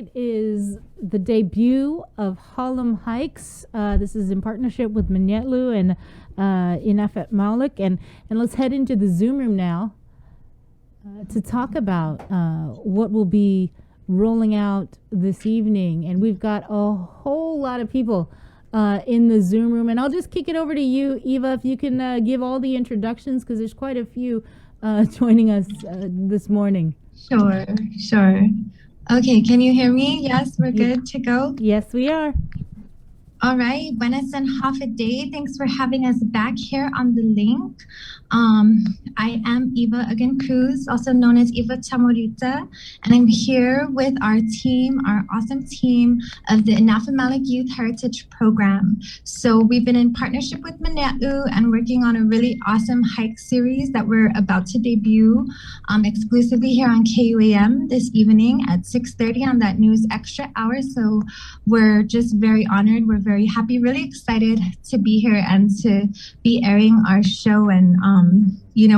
tonight is the debut of Halom Hikes. This is in partnership with Minyetlu and Inafet Malik. And let's head into the Zoom room now to talk about what will be rolling out this evening. And we've got a whole lot of people in the Zoom room. And I'll just kick it over to you, Eva, if you can give all the introductions, because there's quite a few joining us this morning. Sure. Okay, can you hear me? Yes, we're good to go? Yes, we are. All right, buenas and half a day. Thanks for having us back here on the link. I am Eva again Cruz, also known as Eva Chamorita, and I'm here with our team, our awesome team of the Inafet Malik Youth Heritage Program. So we've been in partnership with Minyetlu and working on a really awesome hike series that we're about to debut exclusively here on KUAM this evening at 6:30 on that news extra hour. So we're just very honored. We're very happy, really excited to be here and to be airing our show and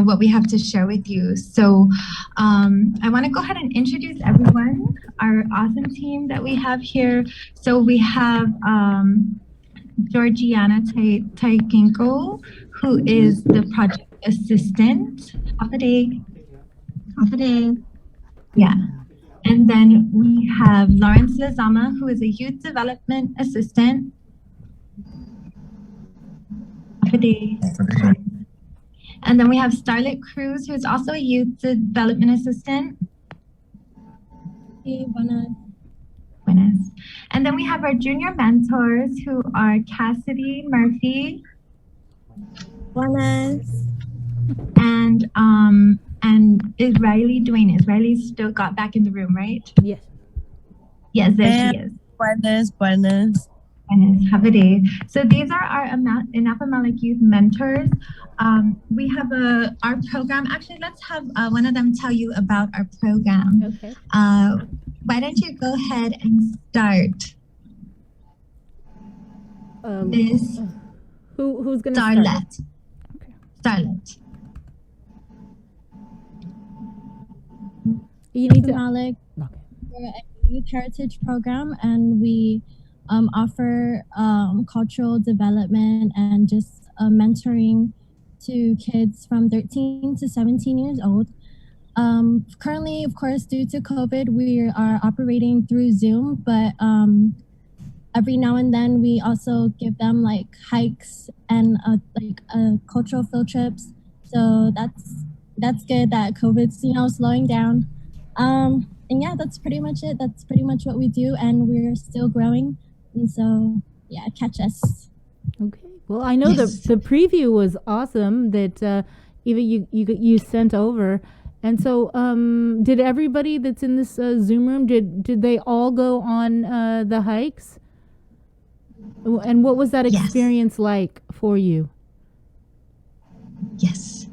what we have to share with you. So I want to go ahead and introduce everyone, our awesome team that we have here. So we have Georgiana Taikinko, who is the project assistant. Half a day. Yeah. And then we have Lawrence Lazama, who is a youth development assistant. Half a day. And then we have Starlet Cruz, who is also a youth development assistant. Hey, buenas. And then we have our junior mentors, who are Cassidy Murphy. Buenas. And is Riley Duane? Is Riley still got back in the room, right? Yes. Yes, there she is. Buenas. Have a day. So these are our Inafet Malik Youth mentors. We have our program. Actually, let's have one of them tell you about our program. Okay. Why don't you go ahead and start? Who's going to start? Starlet. Okay. Starlet. You need to. Malik. Okay. We're a youth heritage program, and we offer cultural development and just mentoring to kids from 13 to 17 years old. Currently, of course, due to COVID, we are operating through Zoom, but every now and then we also give them like hikes and cultural field trips. So that's good that COVID's slowing down. And yeah, that's pretty much it. That's pretty much what we do, and we're still growing. And so, yeah, catch us. Okay. Well, I know the preview was awesome that Eva you sent over, and so did everybody that's in this Zoom room did they all go on the hikes? And what was that experience like for you? Yes.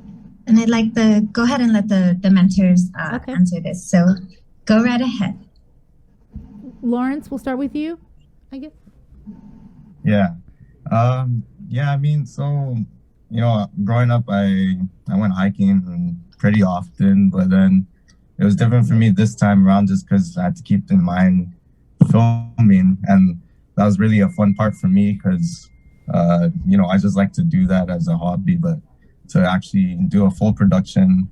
And I'd like to go ahead and let the mentors answer this. So go right ahead. Lawrence, we'll start with you, I guess. Yeah. I mean, so, growing up, I went hiking pretty often, but then it was different for me this time around just because I had to keep in mind filming. And that was really a fun part for me because, I just like to do that as a hobby, but to actually do a full production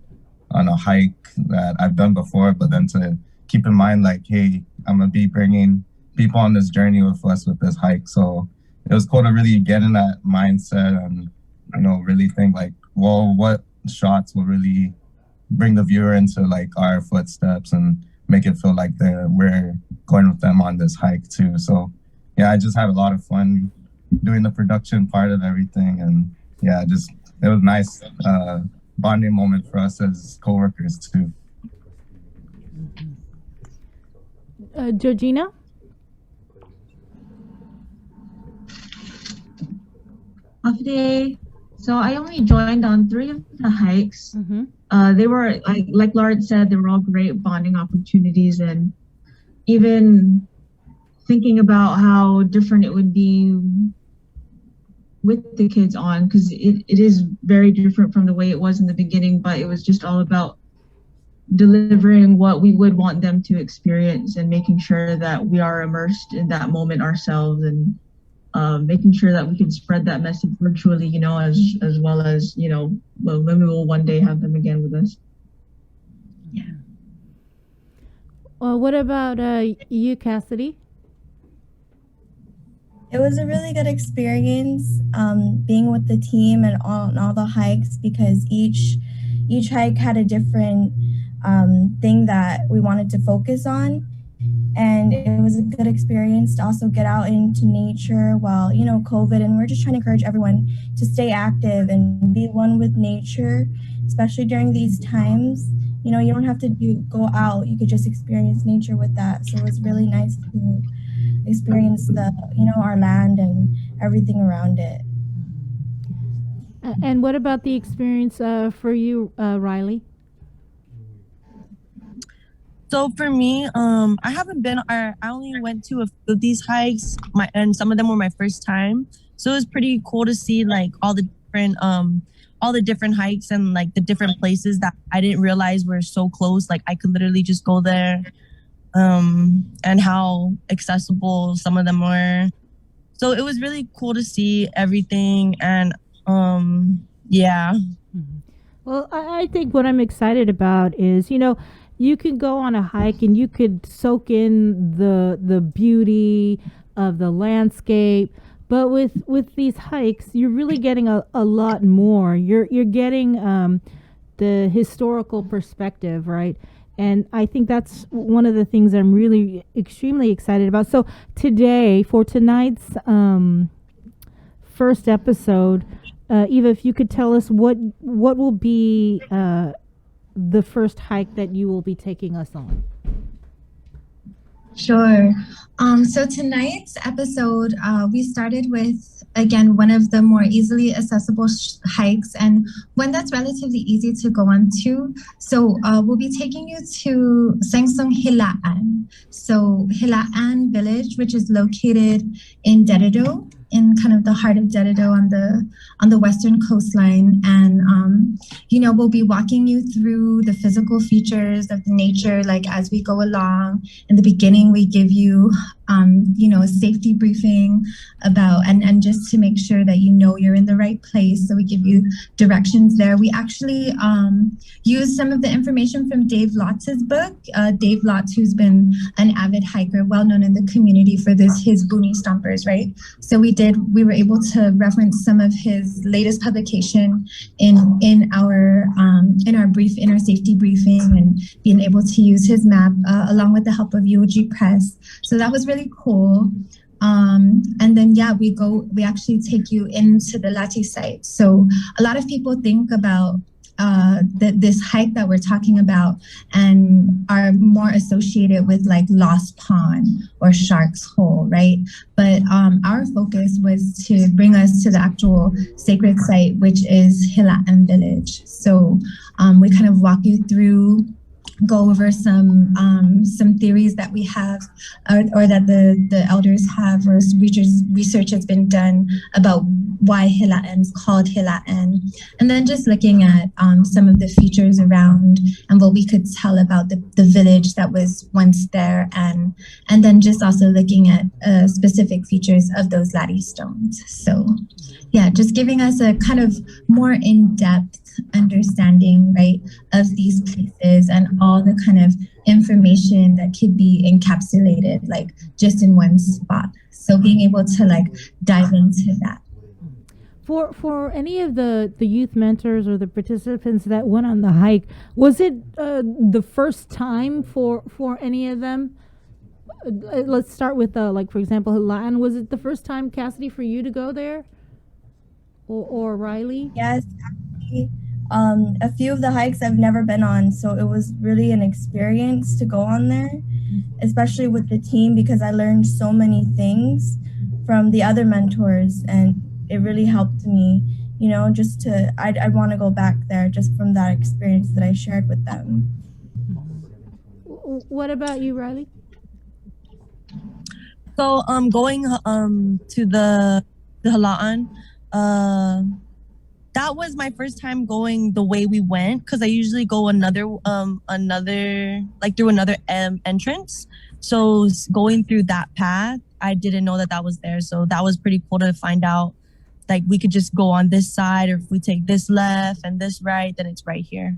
on a hike that I've done before, but then to keep in mind, like, hey, I'm going to be bringing people on this journey with us with this hike. So it was cool to really get in that mindset and, really think like, well, what shots will really bring the viewer into like our footsteps and make it feel like we're going with them on this hike too. So yeah, I just had a lot of fun doing the production part of everything. And yeah, it was nice bonding moment for us as coworkers too. Georgina? Half day. So I only joined on 3 of the hikes. Mm-hmm. They were, like Lawrence said, they were all great bonding opportunities, and even thinking about how different it would be with the kids on, because it is very different from the way it was in the beginning, but it was just all about delivering what we would want them to experience and making sure that we are immersed in that moment ourselves, and making sure that we can spread that message virtually, as well as, when we will one day have them again with us. Yeah. Well, what about you, Cassidy? It was a really good experience being with the team and all the hikes, because each hike had a different thing that we wanted to focus on. And it was a good experience to also get out into nature while, COVID. And we're just trying to encourage everyone to stay active and be one with nature, especially during these times. You don't have to go out. You could just experience nature with that. So it was really nice to experience our land and everything around it. And what about the experience for you, Riley? So for me, I haven't been. I only went to a few of these hikes. And some of them were my first time. So it was pretty cool to see like all the different hikes and like the different places that I didn't realize were so close. Like I could literally just go there, and how accessible some of them were. So it was really cool to see everything, and yeah. Well, I think what I'm excited about is, you can go on a hike and you could soak in the beauty of the landscape, but with these hikes, you're really getting a lot more. You're getting the historical perspective, right? And I think that's one of the things I'm really extremely excited about. So today, for tonight's first episode, Eva, if you could tell us what will be the first hike that you will be taking us on. Sure. So tonight's episode, we started with, again, one of the more easily accessible hikes, and one that's relatively easy to go on to. So we'll be taking you to Sangsong Hilaan. So Hilaan village, which is located in Dededo, in kind of the heart of Dededo on the western coastline. And, we'll be walking you through the physical features of the nature, like as we go along. In the beginning, we give you, a safety briefing about, and just to make sure that you're in the right place. So we give you directions there. We actually use some of the information from Dave Lotz's book. Dave Lotz, who's been an avid hiker, well known in the community for his Boonie Stompers, right? So we were able to reference some of his latest publication in our safety briefing, and being able to use his map along with the help of UOG Press. So that was really cool. And then we actually take you into the Lati site. So a lot of people think about this hike that we're talking about and are more associated with like Lost Pond or Shark's Hole, right? But our focus was to bring us to the actual sacred site, which is Hilaan village. So we kind of walk you through, go over some theories that we have, or that the elders have, or research has been done about why Hilaan is called Hilaan, and then just looking at some of the features around and what we could tell about the village that was once there, and then just also looking at specific features of those Lati stones. So yeah, just giving us a kind of more in-depth understanding, right, of these places and all the kind of information that could be encapsulated like just in one spot. So being able to like dive into that. For any of the youth mentors or the participants that went on the hike, was it the first time for any of them? Let's start with like, for example, Hilaan. Was it the first time, Cassidy, for you to go there, or Riley? Yes, actually, a few of the hikes I've never been on, so it was really an experience to go on there, especially with the team, because I learned so many things from the other mentors, and it really helped me, just I'd want to go back there just from that experience that I shared with them. What about you, Riley? So going to the Hilaan, that was my first time going the way we went, because I usually go another like through another entrance. So going through that path, I didn't know that was there. So that was pretty cool to find out. Like we could just go on this side, or if we take this left and this right, then it's right here.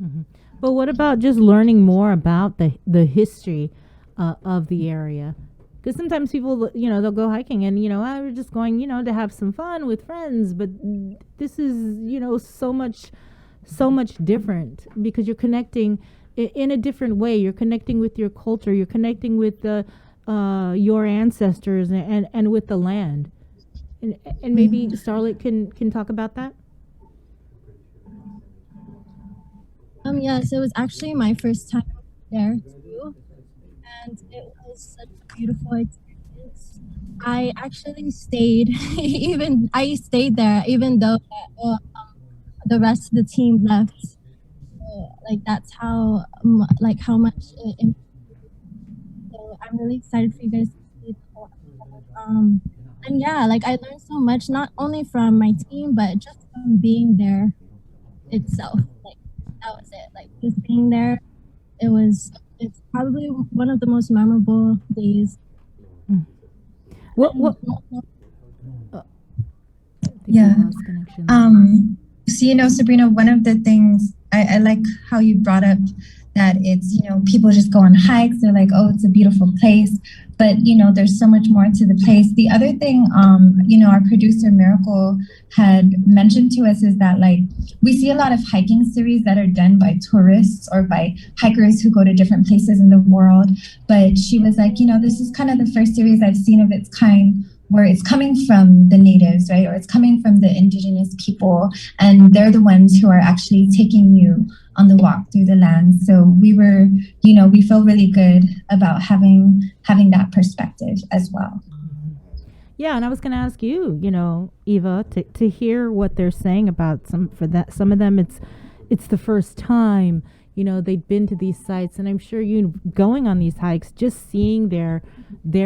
Mm-hmm. But what about just learning more about the history of the area? Because sometimes people, they'll go hiking and, I was just going, to have some fun with friends. But this is, so much different, because you're connecting in a different way. You're connecting with your culture. You're connecting with your ancestors and with the land. And maybe Starlet can talk about that. Yes, it was actually my first time there too, and it was such a beautiful experience. I actually stayed, I stayed there even though the rest of the team left. Like that's how how much it impacted. So I'm really excited for you guys to see the whole episode. And yeah, like I learned so much, not only from my team, but just from being there itself. Like that was it. Like just being there, it's probably one of the most memorable days. What Yeah. So, Sabrina, one of the things I like how you brought up that it's, people just go on hikes. They're like, oh, it's a beautiful place. But, there's so much more to the place. The other thing, our producer, Miracle, had mentioned to us is that, like, we see a lot of hiking series that are done by tourists or by hikers who go to different places in the world. But she was like, this is kind of the first series I've seen of its kind where it's coming from the natives, right? Or it's coming from the indigenous people, and they're the ones who are actually taking you on the walk through the land. So we were, we feel really good about having that perspective as well. Yeah, and I was going to ask you, Eva, to hear what they're saying about some of them. It's the first time, they'd been to these sites, and I'm sure going on these hikes, just seeing their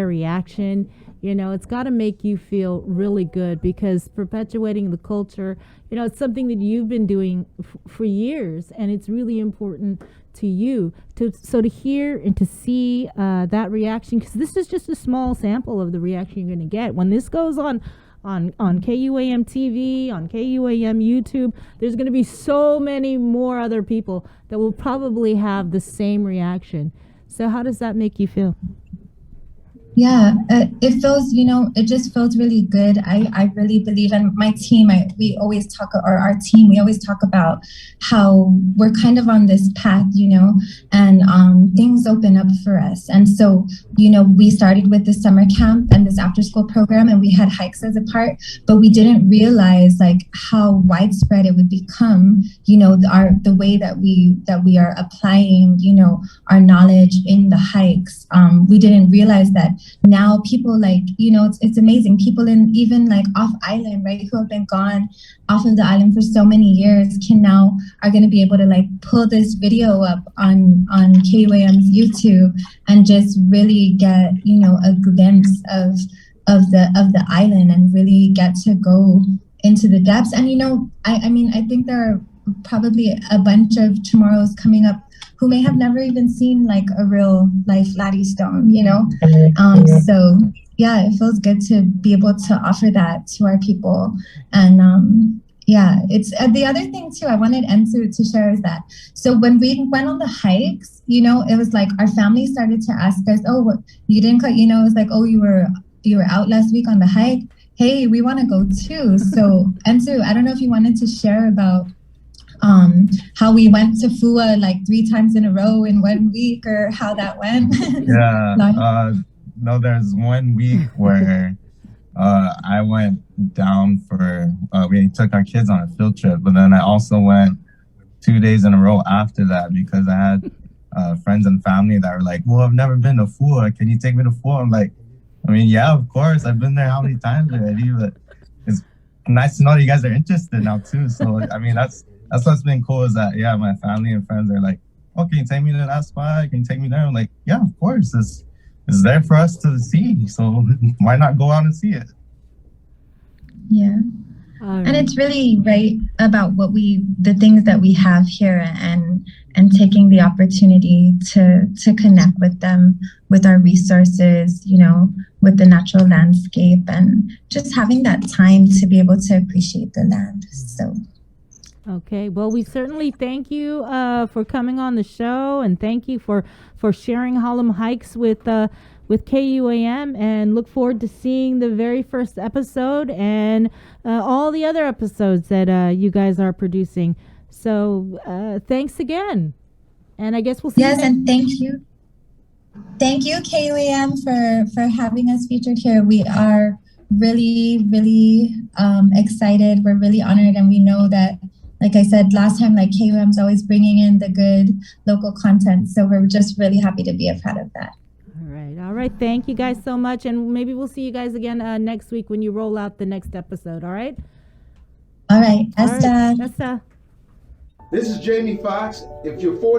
reaction. It's got to make you feel really good, because perpetuating the culture, it's something that you've been doing for years, and it's really important to you. So to hear and to see that reaction, because this is just a small sample of the reaction you're going to get. When this goes on KUAM TV, on KUAM YouTube, there's going to be so many more other people that will probably have the same reaction. So how does that make you feel? Yeah, it feels, it just feels really good. I really believe, and my team, we always talk about how we're kind of on this path, and things open up for us. And so, we started with the summer camp and this after school program, and we had hikes as a part, but we didn't realize like how widespread it would become, the way that we are applying, our knowledge in the hikes. We didn't realize that now people it's amazing. People in even like off island, right, who have been gone off of the island for so many years are going to be able to like pull this video up on KUAM's YouTube and just really get, a glimpse of the island and really get to go into the depths. And, I think there are probably a bunch of tomorrows coming up who may have never even seen like a real life Laddie Stone, so yeah, it feels good to be able to offer that to our people. And it's the other thing too I wanted Ensu to share is that, so when we went on the hikes, it was like our family started to ask us, oh, what, you didn't cut, it was like, oh, you were out last week on the hike, hey, we want to go too. So Ensu, I don't know if you wanted to share about how we went to Fua like 3 times in a row in 1 week, or how that went. Yeah. No, there's 1 week where I went down for we took our kids on a field trip, but then I also went 2 days in a row after that, because I had friends and family that were like, well, I've never been to Fua, can you take me to Fua? I'm like, yeah, of course, I've been there how many times already, but it's nice to know that you guys are interested now too. So that's what's been cool, is that, yeah, my family and friends are like, oh, can you take me to that spot? Can you take me there? I'm like, yeah, of course. It's there for us to see. So why not go out and see it? Yeah. And it's really right about the things that we have here, and taking the opportunity to connect with them, with our resources, with the natural landscape, and just having that time to be able to appreciate the land. So. Okay, well, we certainly thank you for coming on the show, and thank you for sharing Halom Hikes with KUAM, and look forward to seeing the very first episode and all the other episodes that you guys are producing. So thanks again, and I guess we'll see. Yes, and thank you, KUAM, for having us featured here. We are really, really excited. We're really honored, and we know that, like I said last time, like KUM is always bringing in the good local content. So we're just really happy to be a part of that. All right. Thank you guys so much. And maybe we'll see you guys again next week when you roll out the next episode. All right. All right. Esta. Esta. This is Jamie Foxx. If you're 40